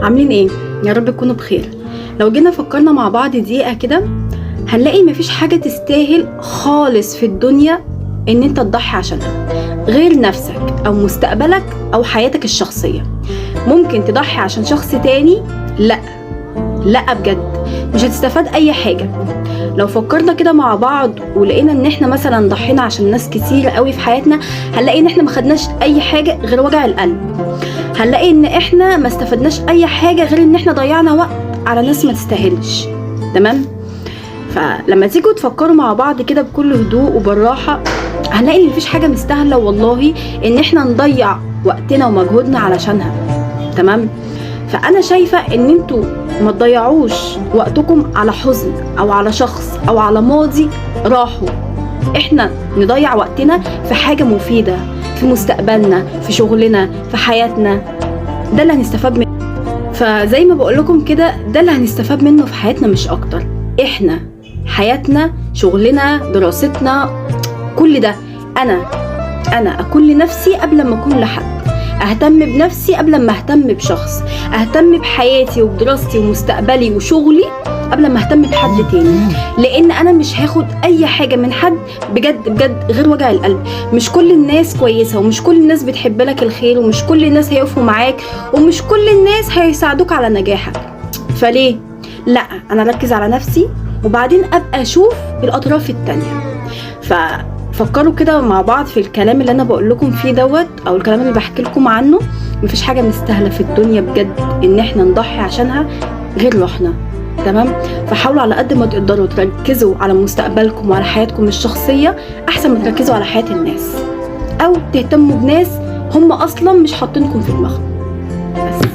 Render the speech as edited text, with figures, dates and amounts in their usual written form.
عاملين ايه؟ يا رب تكونوا بخير. لو جينا فكرنا مع بعض دقيقة كده هنلاقي مفيش حاجة تستاهل خالص في الدنيا ان انت تضحي عشانها غير نفسك او مستقبلك او حياتك الشخصية. ممكن تضحي عشان شخص تاني، لا بجد مش هتستفاد اي حاجة. لو فكرنا كده مع بعض ولقينا ان احنا مثلا ضحينا عشان ناس كتير قوي في حياتنا، هنلاقي ان احنا ما خدناش اي حاجة غير وجع القلب. هنلاقي ان احنا ما استفدناش اي حاجة غير ان احنا ضيعنا وقت على ناس ما تستاهلش. تمام؟ فلما تيجوا تفكروا مع بعض كده بكل هدوء وبالراحة هنلاقي ان مفيش حاجة مستاهلة والله ان احنا نضيع وقتنا ومجهودنا علشانها. تمام؟ فانا شايفة ان انتوا ما تضيعوش وقتكم على حزن او على شخص او على ماضي راحوا. احنا نضيع وقتنا في حاجة مفيدة، في مستقبلنا، في شغلنا، في حياتنا. ده اللي هنستفاد منه. فزي ما بقول لكم كده، ده اللي هنستفاد منه في حياتنا مش اكتر. احنا حياتنا، شغلنا، دراستنا، كل ده انا اكون لنفسي قبل ما اكون لحد. اهتم بنفسي قبل ما اهتم بشخص. اهتم بحياتي وبدراستي ومستقبلي وشغلي قبل ما اهتم بحد تاني. لان انا مش هاخد اي حاجة من حد بجد غير وجع القلب. مش كل الناس كويسة، ومش كل الناس بتحب لك الخير، ومش كل الناس هيقفوا معاك، ومش كل الناس هيساعدوك على نجاحك. فليه؟ لا، انا اركز على نفسي وبعدين ابقى اشوف الاطراف التانية. ففكروا كده مع بعض في الكلام اللي انا بقول لكم فيه دوت، او الكلام اللي بحكي لكم عنه. مفيش حاجة مستاهلة في الدنيا بجد ان احنا نضحي عشانها غير روحنا. تمام؟ فحاولوا على قد ما تقدروا تركزوا على مستقبلكم وعلى حياتكم الشخصية احسن ما تركزوا على حياة الناس، او تهتموا بناس هم اصلا مش حاطينكم في دماغهم. بس